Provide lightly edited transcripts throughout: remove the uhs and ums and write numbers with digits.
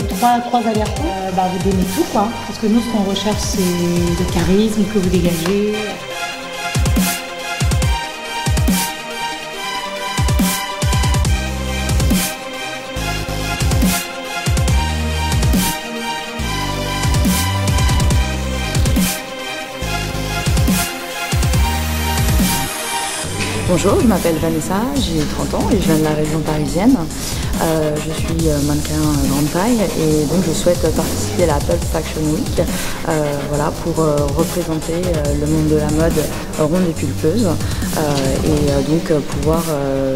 trois allers-retours. Vous donnez tout, quoi. Parce que nous, ce qu'on recherche, c'est le charisme que vous dégagez. Bonjour, je m'appelle Vanessa, j'ai 30 ans et je viens de la région parisienne. Je suis mannequin grande taille et donc je souhaite participer à la Pulp Fashion Week pour représenter le monde de la mode ronde et pulpeuse et donc pouvoir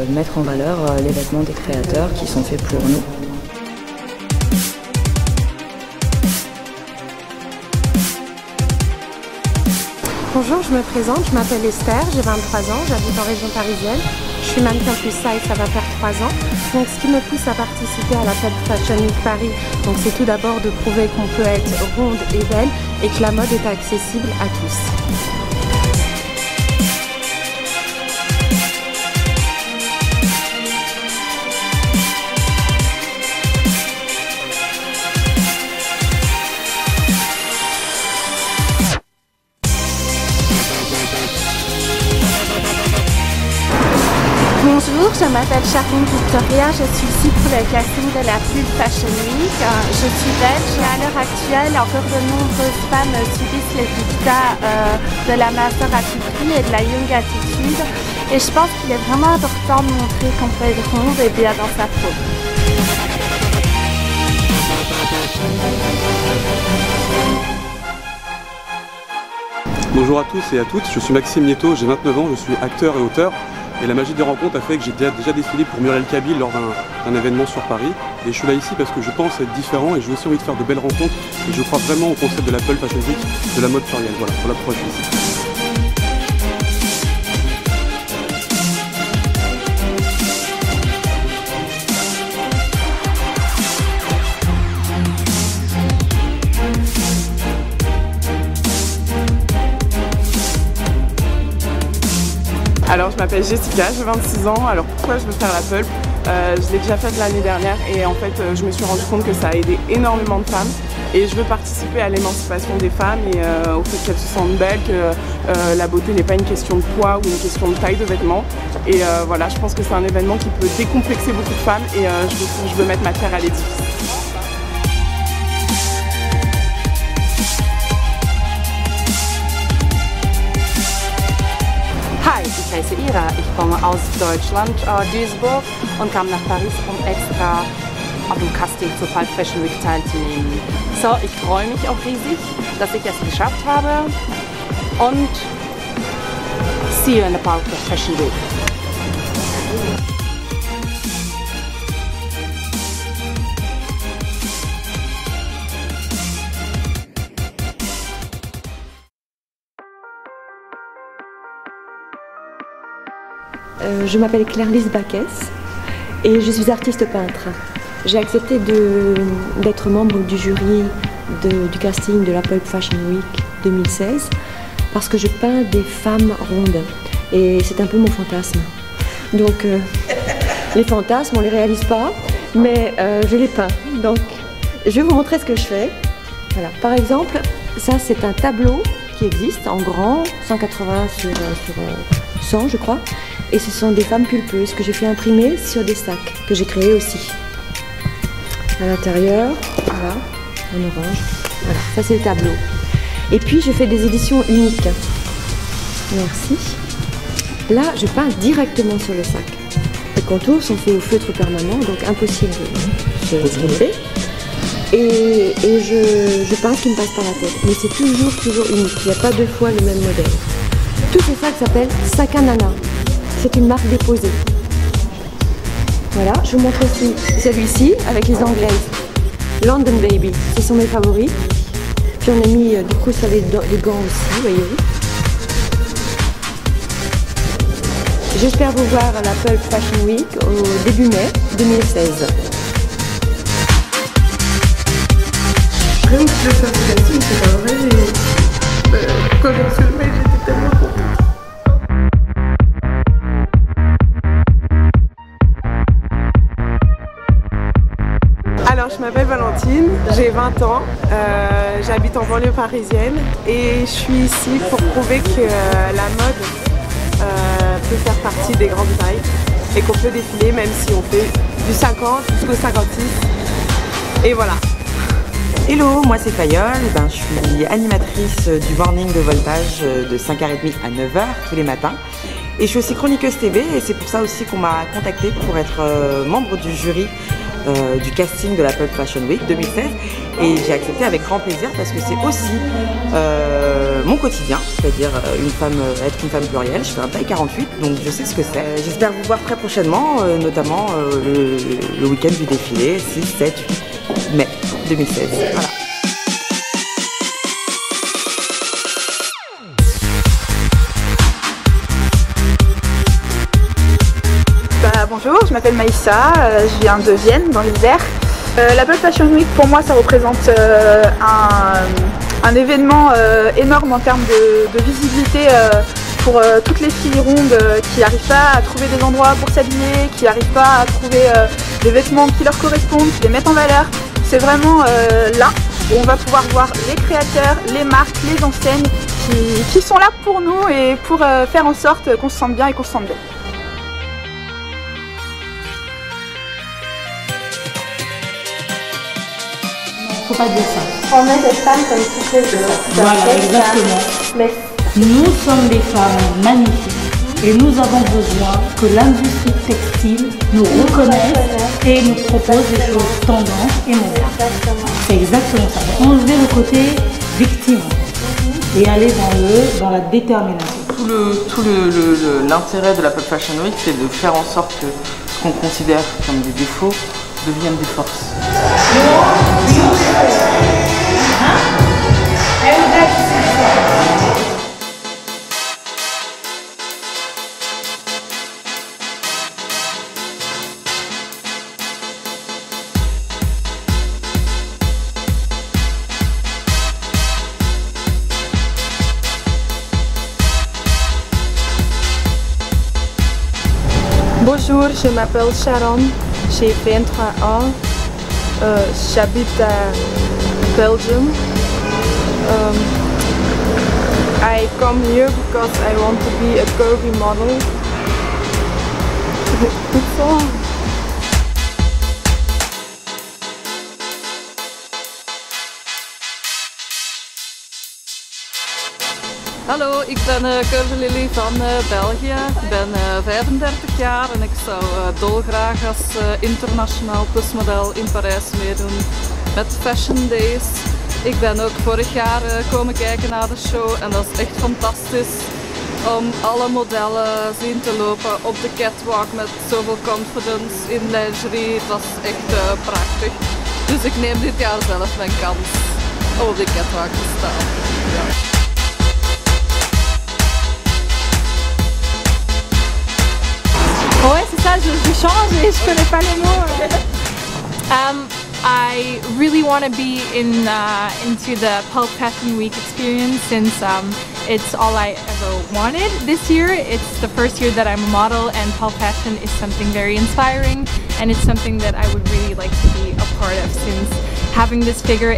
mettre en valeur les vêtements des créateurs qui sont faits pour nous. Bonjour, je me présente, je m'appelle Esther, j'ai 23 ans, j'habite en région parisienne. Je suis mannequin plus size, ça va faire 3 ans. Donc ce qui me pousse à participer à la Pulp Fashion Week Paris, c'est tout d'abord de prouver qu'on peut être ronde et belle et que la mode est accessible à tous. Bonjour, je m'appelle Charline Victoria, je suis ici pour le casting de la Pulp Fashion Week. Je suis belge et à l'heure actuelle, encore de nombreuses femmes subissent les dictats de la master attitude et de la young attitude. Et je pense qu'il est vraiment important de montrer qu'on peut être ronde et bien dans sa peau. Bonjour à tous et à toutes, je suis Maxime Nieto, j'ai 29 ans, je suis acteur et auteur. Et la magie des rencontres a fait que j'ai déjà défilé pour Muriel Kabil lors d'un événement sur Paris. Et je suis là ici parce que je pense être différent et j'ai aussi envie de faire de belles rencontres. Et je crois vraiment au concept de la Pulp Fashion Week, de la mode plurielle. Voilà, pour la pourquoi je suis ici. Alors je m'appelle Jessica, j'ai 26 ans, alors pourquoi je veux faire la Pulp? Je l'ai déjà faite l'année dernière et en fait je me suis rendu compte que ça a aidé énormément de femmes et je veux participer à l'émancipation des femmes et au fait qu'elles se sentent belles, que la beauté n'est pas une question de poids ou une question de taille de vêtements et voilà, je pense que c'est un événement qui peut décomplexer beaucoup de femmes et je veux mettre ma pierre à l'édifice. Hi, ich heiße Ira, ich komme aus Deutschland, Duisburg und kam nach Paris, um extra auf dem Casting zur Pulp Fashion Week teilzunehmen. So, ich freue mich auch riesig, dass ich es geschafft habe und see you in the Pulp Fashion Week. Je m'appelle Claire-Lise Baquès et je suis artiste peintre. J'ai accepté d'être membre du jury du casting de la Pulp Fashion Week 2016 parce que je peins des femmes rondes et c'est un peu mon fantasme. Donc les fantasmes on ne les réalise pas mais je les peins. Donc je vais vous montrer ce que je fais. Voilà. Par exemple, ça c'est un tableau qui existe en grand, 180 sur 100 je crois. Et ce sont des femmes pulpeuses que j'ai fait imprimer sur des sacs que j'ai créés aussi. À l'intérieur, voilà, en orange. Voilà, ça c'est le tableau. Et puis je fais des éditions uniques. Merci. Là, je peins directement sur le sac. Les contours sont faits au feutre permanent, donc impossible de se tromper. Et je peins ce qui me passe par la tête. Mais c'est toujours unique. Il n'y a pas deux fois le même modèle. Tous ces sacs s'appellent Sac à Nana. C'est une marque déposée. Voilà, je vous montre aussi celui-ci avec les anglaises. London Baby, ce sont mes favoris. Puis on a mis du coup sur les gants aussi, voyez. J'espère vous voir à la Pulp Fashion Week au début mai 2016. Rien que je fasse le casting, c'est pas vrai. Quand j'ai reçu le mail, j'étais tellement contente. Alors je m'appelle Valentine. Martine, j'ai 20 ans, j'habite en banlieue parisienne et je suis ici pour prouver que la mode peut faire partie des grandes tailles et qu'on peut défiler même si on fait du 50 jusqu'au 56 et voilà. Hello, moi c'est Fayol, je suis animatrice du morning de voltage de 5h30 à 9h tous les matins. Et je suis aussi chroniqueuse TV et c'est pour ça aussi qu'on m'a contactée pour être membre du jury du casting de la Pulp Fashion Week 2016. Et j'ai accepté avec grand plaisir parce que c'est aussi mon quotidien, c'est-à-dire être une femme plurielle. Je fais un taille 48, donc je sais ce que c'est. J'espère vous voir très prochainement, notamment le week-end du défilé, 6, 7, 8 mai 2016. Voilà. Bonjour, je m'appelle Maïssa, je viens de Vienne dans l'Isère. La Pulp Fashion Week pour moi ça représente un événement énorme en termes de visibilité pour toutes les filles rondes qui n'arrivent pas à trouver des endroits pour s'habiller, qui n'arrivent pas à trouver des vêtements qui leur correspondent, qui les mettent en valeur. C'est vraiment là où on va pouvoir voir les créateurs, les marques, les enseignes qui sont là pour nous et pour faire en sorte qu'on se sente bien et qu'on se sente bien. Faut pas dire ça. On est des femmes comme toutes les autres. Voilà, exactement. Mais nous sommes des femmes magnifiques et nous avons besoin que l'industrie textile nous reconnaisse et nous propose des choses tendances et modernes. C'est exactement ça. Enlever le côté victime et aller dans la détermination. Tout l'intérêt de la Pulp Fashion Week, c'est de faire en sorte que ce qu'on considère comme des défauts deviennent des forces. Bonjour, je m'appelle Sharon, j'ai 23 ans, j'habite à Belgium. I come here because I want to be a curvy model. That's all. Hallo, ik ben Curvy Lily van België. Ik ben 35 jaar en ik zou dolgraag als internationaal plusmodel in Parijs meedoen met Fashion Days. Ik ben ook vorig jaar komen kijken naar de show en dat is echt fantastisch om alle modellen zien te lopen op de catwalk met zoveel confidence in lingerie. Het was echt prachtig. Dus ik neem dit jaar zelf mijn kans om op de catwalk te staan. Ja. Ouais, c'est ça, je change et je connais pas les mots. I really want to be into the Pulp Fashion Week experience since it's all I ever wanted this year. It's the first year that I'm a model and Pulp Fashion is something very inspiring and it's something that I would really like to be a part of since having this figure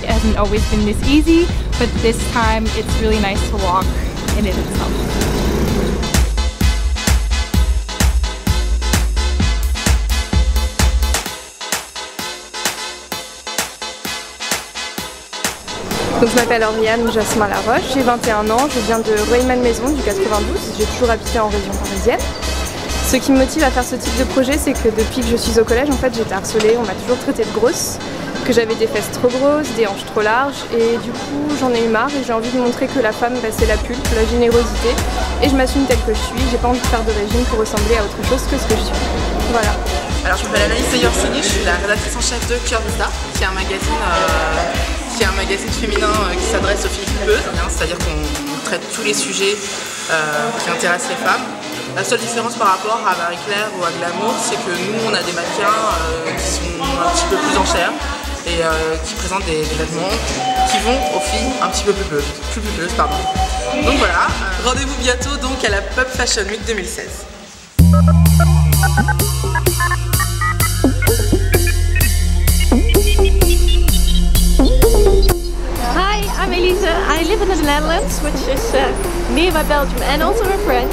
hasn't always been this easy, but this time it's really nice to walk in it itself. Donc, je m'appelle Oriane Jasmin Laroche, j'ai 21 ans, je viens de Rueil-Malmaison du 92, j'ai toujours habité en région parisienne. Ce qui me motive à faire ce type de projet, c'est que depuis que je suis au collège, en fait, j'étais harcelée, on m'a toujours traité de grosse, que j'avais des fesses trop grosses, des hanches trop larges, et du coup j'en ai eu marre et j'ai envie de montrer que la femme, c'est la pulpe, la générosité, et je m'assume telle que je suis, j'ai pas envie de faire de régime pour ressembler à autre chose que ce que je suis. Voilà. Alors je m'appelle Anaïs Yorsini, je suis la rédactrice en chef de Curvista, qui est un magazine féminin qui s'adresse aux filles pulpeuses, c'est-à-dire qu'on traite tous les sujets qui intéressent les femmes. La seule différence par rapport à Marie-Claire ou à Glamour, c'est que nous on a des mannequins qui sont un petit peu plus en chair et qui présentent des vêtements qui vont aux filles un petit peu plus pulpeuses. Donc voilà, rendez-vous bientôt donc à la Pulp Fashion Week 2016. I live in the Netherlands, which is near by Belgium and also in French.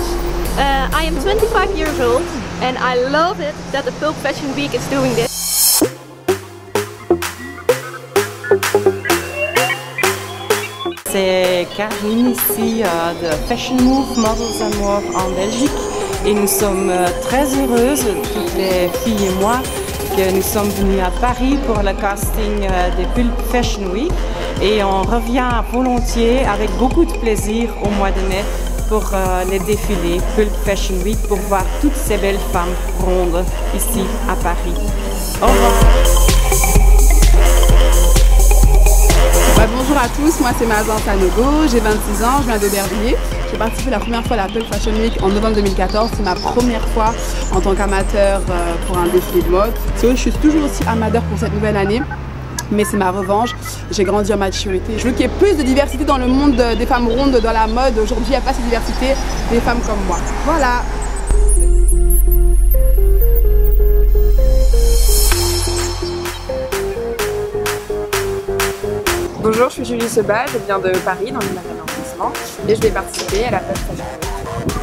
I am 25 years old and I love it that the Pulp Fashion Week is doing this. C'est Karine ici de Fashion Move Models and More en Belgique et nous sommes très heureuses, toutes les filles et moi, que nous sommes venus à Paris pour le casting des Pulp Fashion Week et on revient volontiers avec beaucoup de plaisir au mois de mai pour les défilés Pulp Fashion Week pour voir toutes ces belles femmes rondes ici à Paris. Au revoir. Bonjour à tous, moi c'est Mazan Sanogo, j'ai 26 ans, je viens d'Aubervilliers. J'ai participé la première fois à la Pulp Fashion Week en novembre 2014, c'est ma première fois en tant qu'amateur pour un défilé de mode. Je suis toujours aussi amateur pour cette nouvelle année, mais c'est ma revanche, j'ai grandi en maturité. Je veux qu'il y ait plus de diversité dans le monde des femmes rondes dans la mode. Aujourd'hui, il n'y a pas cette diversité des femmes comme moi. Voilà. Bonjour, je suis Julie Sebas, je viens de Paris, dans le 9e arrondissement, et je vais participer à la Pulp Fashion Week.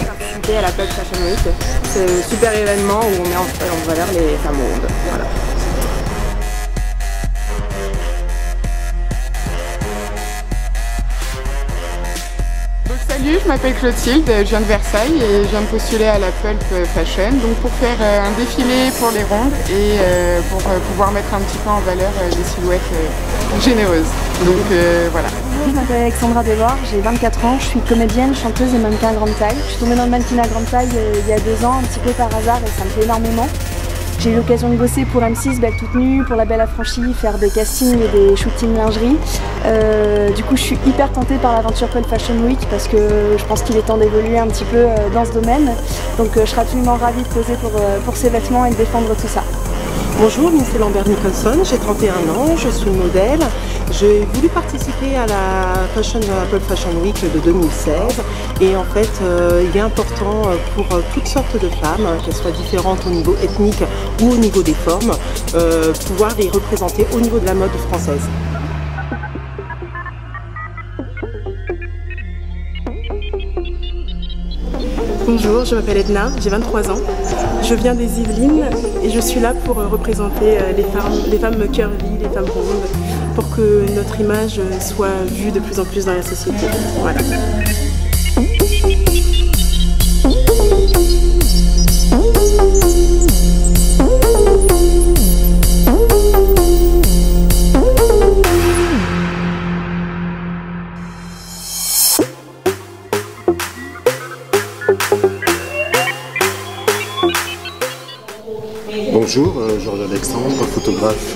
Participer à la Pulp Fashion Week, c'est un super événement où on met en valeur les femmes rondes. Voilà. Salut, je m'appelle Clotilde, je viens de Versailles et je viens de postuler à la Pulp Fashion donc pour faire un défilé pour les rondes et pour pouvoir mettre un petit peu en valeur des silhouettes généreuses. Donc voilà. Je m'appelle Alexandra Deloire, j'ai 24 ans, je suis comédienne, chanteuse et mannequin à grande taille. Je suis tombée dans le mannequinat à grande taille il y a 2 ans, un petit peu par hasard et ça me plaît énormément. J'ai eu l'occasion de bosser pour M6, Belle Toute Nue, pour La Belle Affranchie, faire des castings et des shootings lingerie. Du coup, je suis hyper tentée par l'aventure Pulp Fashion Week parce que je pense qu'il est temps d'évoluer un petit peu dans ce domaine. Donc je serai absolument ravie de poser pour ces vêtements et de défendre tout ça. Bonjour, Lindsay Lambert Nicholson, j'ai 31 ans, je suis modèle. J'ai voulu participer à la Pulp Fashion Week de 2016 et en fait il est important pour toutes sortes de femmes, qu'elles soient différentes au niveau ethnique ou au niveau des formes, pouvoir les représenter au niveau de la mode française. Bonjour, je m'appelle Edna, j'ai 23 ans. Je viens des Yvelines et je suis là pour représenter les femmes curvy, les femmes rondes, pour que notre image soit vue de plus en plus dans la société. Voilà. Bonjour, Georges Alexandre, photographe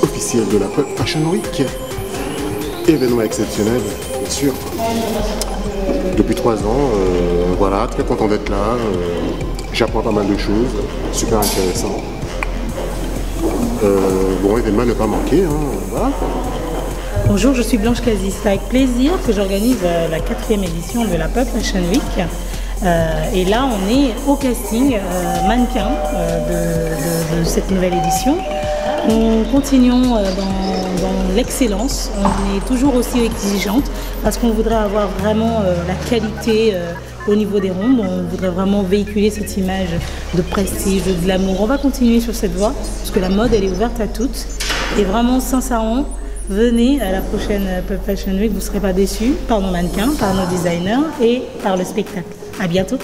officiel de la Pulp Fashion Week. Événement exceptionnel, bien sûr. Depuis 3 ans, voilà, très content d'être là. J'apprends pas mal de choses, super intéressant. Bon, événement ne pas manquer, hein, voilà. Bonjour, je suis Blanche Casis. C'est avec plaisir que j'organise la 4e édition de la Pulp Fashion Week. Et là, on est au casting mannequin de cette nouvelle édition. Nous continuons dans l'excellence, on est toujours aussi exigeante parce qu'on voudrait avoir vraiment la qualité au niveau des rondes, on voudrait vraiment véhiculer cette image de prestige, de glamour. On va continuer sur cette voie parce que la mode elle est ouverte à toutes et vraiment sincèrement, venez à la prochaine Pulp Fashion Week, vous ne serez pas déçus par nos mannequins, par nos designers et par le spectacle. À bientôt.